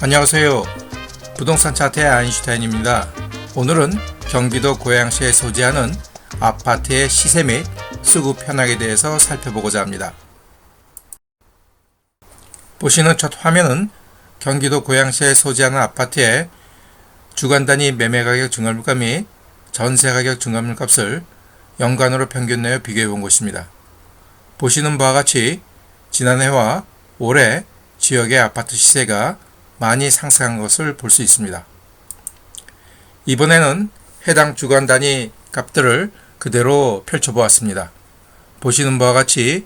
안녕하세요. 부동산 차트의 아인슈타인입니다. 오늘은 경기도 고양시에 소재하는 아파트의 시세 및 수급 현황에 대해서 살펴보고자 합니다. 보시는 첫 화면은 경기도 고양시에 소재하는 아파트의 주간 단위 매매 가격 증가물가 및 전세 가격 증가물값을 연간으로 평균 내어 비교해 본 것입니다. 보시는 바와 같이 지난해와 올해 지역의 아파트 시세가 많이 상승한 것을 볼 수 있습니다. 이번에는 해당 주간 단위 값들을 그대로 펼쳐보았습니다. 보시는 바와 같이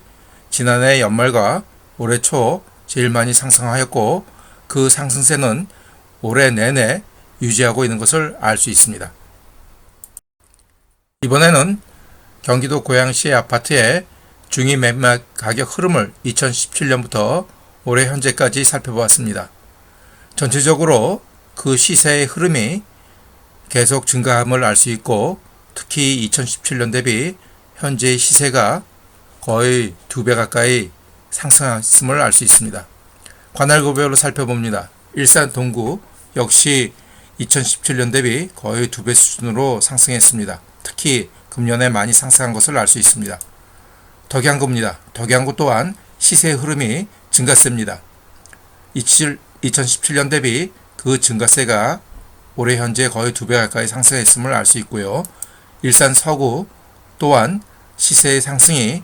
지난해 연말과 올해 초 제일 많이 상승하였고 그 상승세는 올해 내내 유지하고 있는 것을 알 수 있습니다. 이번에는 경기도 고양시의 아파트의 중위 매매 가격 흐름을 2017년부터 올해 현재까지 살펴보았습니다. 전체적으로 그 시세의 흐름이 계속 증가함을 알 수 있고 특히 2017년 대비 현재의 시세가 거의 2배 가까이 상승했음을 알 수 있습니다. 관할구별로 살펴봅니다. 일산 동구 역시 2017년 대비 거의 2배 수준으로 상승했습니다. 특히 금년에 많이 상승한 것을 알 수 있습니다. 덕양구입니다. 덕양구 또한 시세의 흐름이 증가세입니다. 2017년 대비 그 증가세가 올해 현재 거의 2배 가까이 상승했음을 알 수 있고요. 일산 서구 또한 시세의 상승이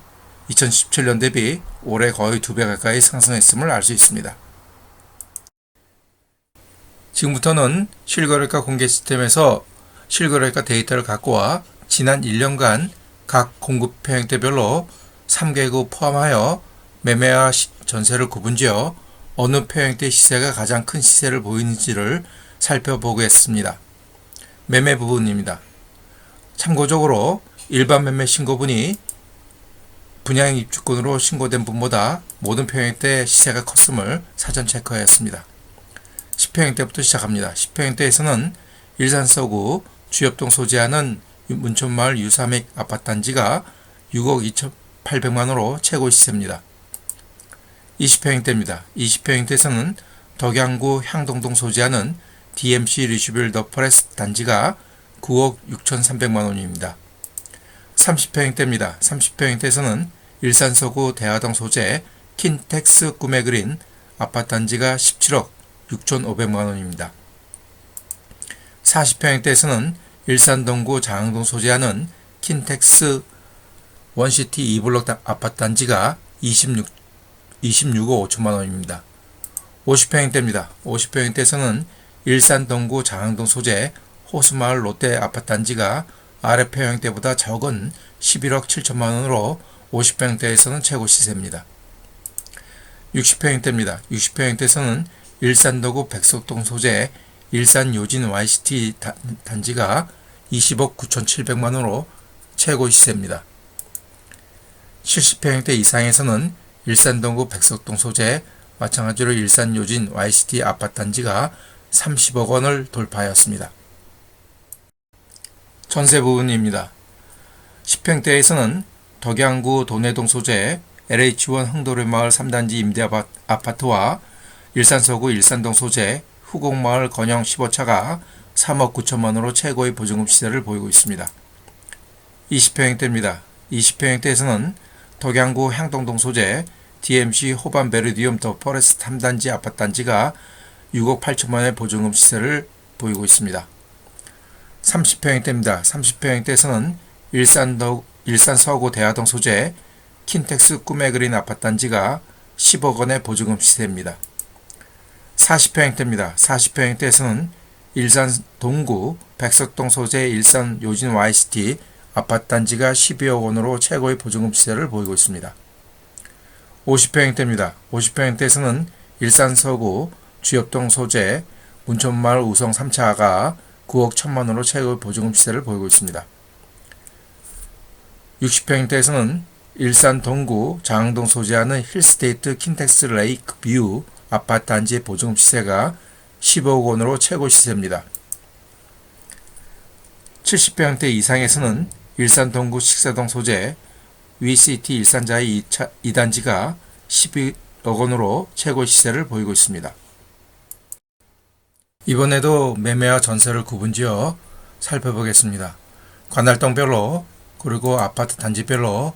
2017년 대비 올해 거의 2배 가까이 상승했음을 알 수 있습니다. 지금부터는 실거래가 공개 시스템에서 실거래가 데이터를 갖고 와 지난 1년간 각 공급 평형대별로 3개국 포함하여 매매와 전세를 구분지어 어느 평형대 시세가 가장 큰 시세를 보이는지를 살펴보겠습니다. 매매 부분입니다. 참고적으로 일반 매매 신고분이 분양 입주권으로 신고된 분보다 모든 평형대 시세가 컸음을 사전 체크하였습니다. 10평형대부터 시작합니다. 10평형대에서는 일산 서구 주엽동 소재하는 문천마을 유사맥 아파트 단지가 6억 2,800만원으로 최고 시세입니다. 20평형대입니다. 20평형대에서는 덕양구 향동동 소재하는 DMC 리슈빌 더 포레스트 단지가 9억 6,300만원입니다. 30평형대입니다. 30평형대에서는 일산 서구 대하동 소재 킨텍스 꿈의그린 아파트 단지가 17억 6,500만원입니다. 40평형대에서는 일산 동구 장흥동 소재하는 킨텍스 원시티 2블록 아파트 단지가 26억 5천만원입니다. 50평형대입니다. 50평형대에서는 일산 동구 장흥동 소재 호수마을 롯데 아파트 단지가 아래 평형대보다 적은 11억 7천만원으로 50평형대에서는 최고 시세입니다. 60평형대입니다. 60평형대에서는 일산 동구 백석동 소재 일산 요진 YCT 단지가 20억 9,700만원으로 최고 시세입니다. 70평형대 이상에서는 일산 동구 백석동 소재 마찬가지로 일산 요진 YCT 아파트 단지가 30억 원을 돌파하였습니다. 전세 부분입니다. 10평대에서는 덕양구 도내동 소재 LH1 흥도래마을 3단지 임대 아파트와 일산 서구 일산동 소재 후곡마을 건영 15차가 3억 9천만원으로 최고의 보증금 시세를 보이고 있습니다. 20평형대입니다. 20평형대에서는 덕양구 향동동 소재 DMC 호반 베르디움 더 포레스트 3단지 아파트 단지가 6억 8천만원의 보증금 시세를 보이고 있습니다. 30평형대입니다. 30평형대에서는 일산 서구 대하동 소재 킨텍스 꿈의그린 아파트 단지가 10억 원의 보증금 시세입니다. 40평형대입니다. 40평형대에서는 일산 동구 백석동 소재 일산 요진 YCT 아파트 단지가 12억 원으로 최고의 보증금 시세를 보이고 있습니다. 50평형대입니다. 50평형대에서는 일산 서구 주엽동 소재 문천마을 우성 3차가 9억 1천만원으로 최고의 보증금 시세를 보이고 있습니다. 60평형대에서는 일산 동구 장흥동 소재하는 힐스테이트 킨텍스 레이크 뷰 아파트 단지의 보증금 시세가 15억 원으로 최고 시세입니다. 70평형대 이상에서는 일산 동구 식사동 소재 VCT 일산자의 2단지가 12억 원으로 최고 시세를 보이고 있습니다. 이번에도 매매와 전세를 구분지어 살펴보겠습니다. 관할동별로 그리고 아파트 단지별로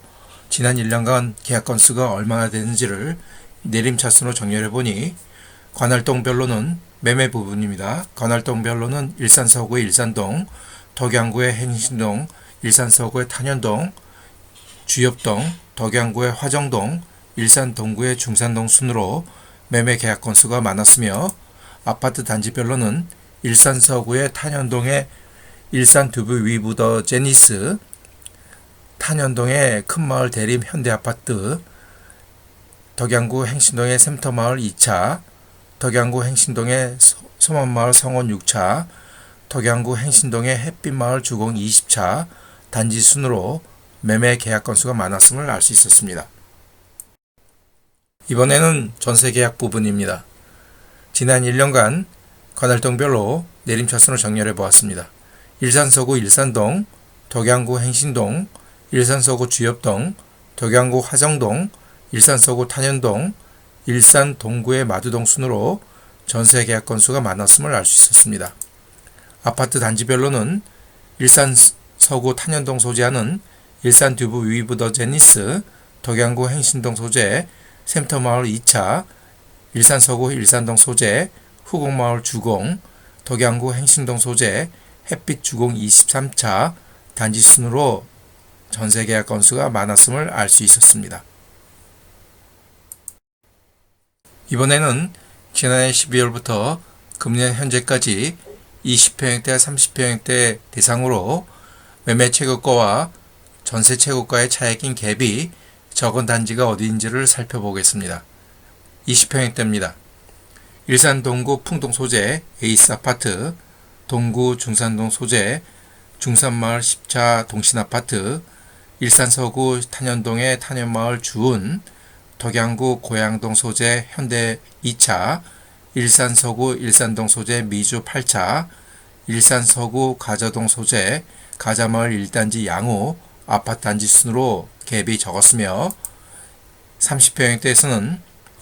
지난 1년간 계약 건수가 얼마나 되는지를 내림차순으로 정렬해보니 관할동별로는 매매 부분입니다. 관할동별로는 일산 서구의 일산동, 덕양구의 행신동, 일산 서구의 탄현동, 주엽동, 덕양구의 화정동, 일산 동구의 중산동 순으로 매매 계약 건수가 많았으며 아파트 단지별로는 일산 서구의 탄현동의 일산 두부 위브 더 제니스, 탄현동의 큰마을 대림 현대아파트, 덕양구 행신동의 샘터마을 2차, 덕양구 행신동의 소만마을 성원 6차, 덕양구 행신동의 햇빛마을 주공 20차 단지 순으로 매매 계약 건수가 많았음을 알 수 있었습니다. 이번에는 전세 계약 부분입니다. 지난 1년간 관할동별로 내림차순을 정렬해 보았습니다. 일산 서구 일산동, 덕양구 행신동, 일산 서구 주엽동, 덕양구 화정동, 일산 서구 탄현동, 일산 동구의 마두동 순으로 전세 계약 건수가 많았음을 알 수 있었습니다. 아파트 단지별로는 일산 서구 탄현동 소재하는 일산 듀브 위브 더 제니스, 덕양구 행신동 소재, 샘터마을 2차, 일산 서구 일산동 소재, 후곡마을 주공, 덕양구 행신동 소재, 햇빛 주공 23차 단지 순으로 전세 계약 건수가 많았음을 알 수 있었습니다. 이번에는 지난해 12월부터 금년 현재까지 20평형대, 30평형대 대상으로 매매 최고가와 전세 최고가의 차액인 갭이 적은 단지가 어디인지를 살펴보겠습니다. 20평형대입니다. 일산 동구 풍동 소재 에이스 아파트, 동구 중산동 소재 중산마을 10차 동신 아파트, 일산 서구 탄현동의 탄현마을 주은, 덕양구 고양동 소재 현대 2차, 일산 서구 일산동 소재 미주 8차, 일산 서구 가저동 소재 가자마을 1단지 양호 아파트 단지 순으로 갭이 적었으며 30평형대에서는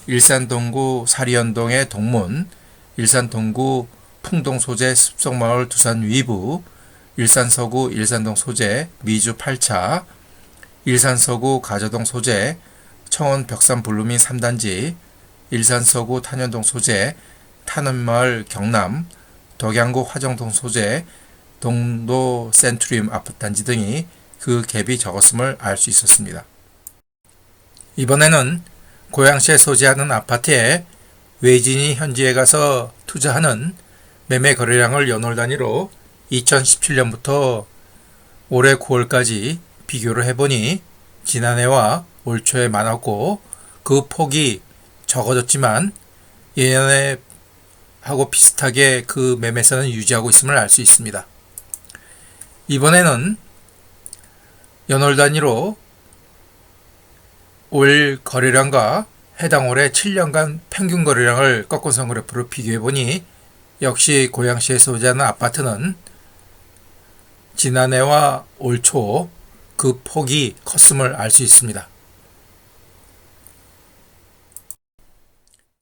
일산 동구 사리연동의 동문, 일산 동구 풍동 소재 습성마을 두산 위부, 일산 서구 일산동 소재 미주 8차, 일산 서구 가저동 소재 청원 벽산 블루민 3단지, 일산 서구 탄현동 소재 탄원마을 경남, 덕양구 화정동 소재 동도 센트리움 아파트 단지 등이 그 갭이 적었음을 알 수 있었습니다. 이번에는 고양시에 소재하는 아파트에 외진이 현지에 가서 투자하는 매매 거래량을 연월 단위로 2017년부터 올해 9월까지 비교를 해보니 지난해와 올 초에 많았고 그 폭이 적어졌지만 예년에 하고 비슷하게 그 매매세는 유지하고 있음을 알 수 있습니다. 이번에는 연월 단위로 올 거래량과 해당 올해 7년간 평균 거래량을 꺾어선 그래프로 비교해보니 역시 고양시에 소재하는 아파트는 지난해와 올 초 그 폭이 컸음을 알 수 있습니다.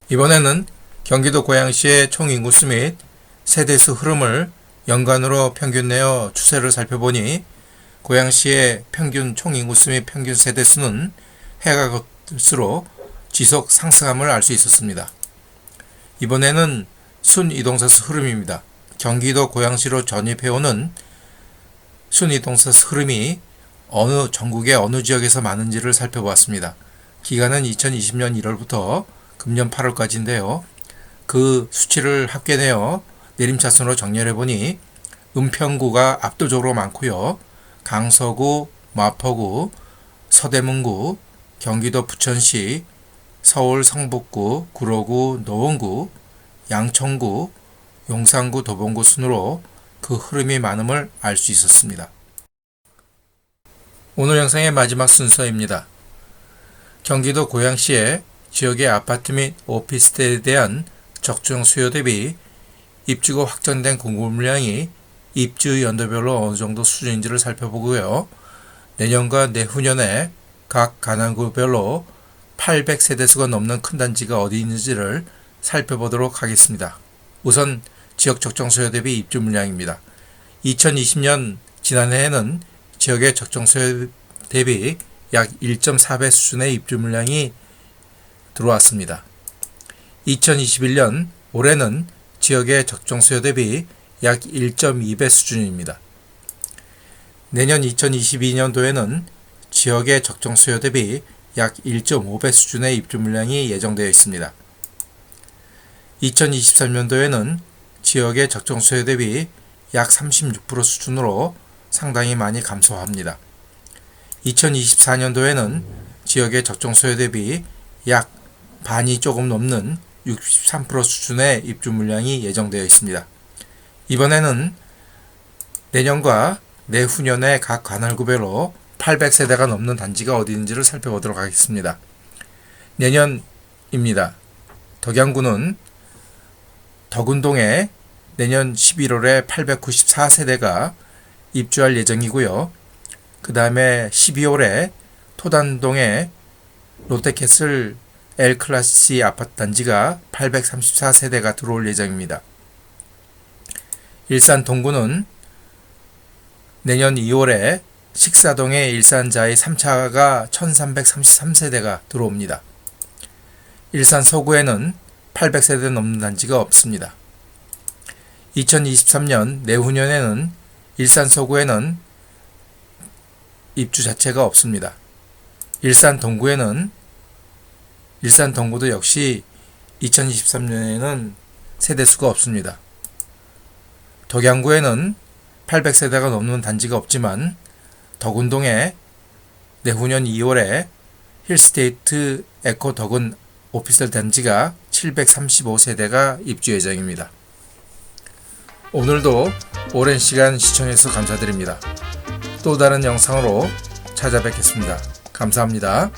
이번에는 경기도 고양시의 총인구수 및 세대수 흐름을 연간으로 평균 내어 추세를 살펴보니 고양시의 평균 총인구수 및 평균 세대수는 해가 갈수록 지속 상승함을 알 수 있었습니다. 이번에는 순이동사수 흐름입니다. 경기도 고양시로 전입해오는 순이동사수 흐름이 전국의 어느 지역에서 많은지를 살펴보았습니다. 기간은 2020년 1월부터 금년 8월까지인데요. 그 수치를 합계내어 내림차순으로 정렬해보니 은평구가 압도적으로 많고요. 강서구, 마포구, 서대문구, 경기도 부천시, 서울 성북구, 구로구, 노원구, 양천구, 용산구, 도봉구 순으로 그 흐름이 많음을 알 수 있었습니다. 오늘 영상의 마지막 순서입니다. 경기도 고양시의 지역의 아파트 및 오피스텔에 대한 적정 수요 대비 입주가 확정된 공급 물량이 입주 연도별로 어느 정도 수준인지를 살펴보고요. 내년과 내후년에 각 관할구별로 800세대수가 넘는 큰 단지가 어디 있는지를 살펴보도록 하겠습니다. 우선 지역 적정 수요 대비 입주 물량입니다. 2020년 지난해에는 지역의 적정 수요 대비 약 1.4배 수준의 입주 물량이 들어왔습니다. 2021년 올해는 지역의 적정 수요 대비 약 1.2배 수준입니다. 내년 2022년도에는 지역의 적정 수요 대비 약 1.5배 수준의 입주 물량이 예정되어 있습니다. 2023년도에는 지역의 적정 수요 대비 약 36% 수준으로 상당히 많이 감소합니다. 2024년도에는 지역의 적정 수요 대비 약 반이 조금 넘는 63% 수준의 입주 물량이 예정되어 있습니다. 이번에는 내년과 내후년의 각 관할구별로 800세대가 넘는 단지가 어디 있는지를 살펴보도록 하겠습니다. 내년입니다. 덕양구는 덕운동에 내년 11월에 894세대가 입주할 예정이고요. 그 다음에 12월에 토단동에 롯데캐슬 L클래스 아파트 단지가 834세대가 들어올 예정입니다. 일산 동구는 내년 2월에 식사동의 일산자이 3차가 1333세대가 들어옵니다. 일산 서구에는 800세대 넘는 단지가 없습니다. 2023년 내후년에는 일산 서구에는 입주 자체가 없습니다. 일산 동구도 역시 2023년에는 세대수가 없습니다. 덕양구에는 800세대가 넘는 단지가 없지만 덕운동에 내후년 2월에 힐스테이트 에코 덕운 오피스텔 단지가 735세대가 입주 예정입니다. 오늘도 오랜 시간 시청해주셔서 감사드립니다. 또 다른 영상으로 찾아뵙겠습니다. 감사합니다.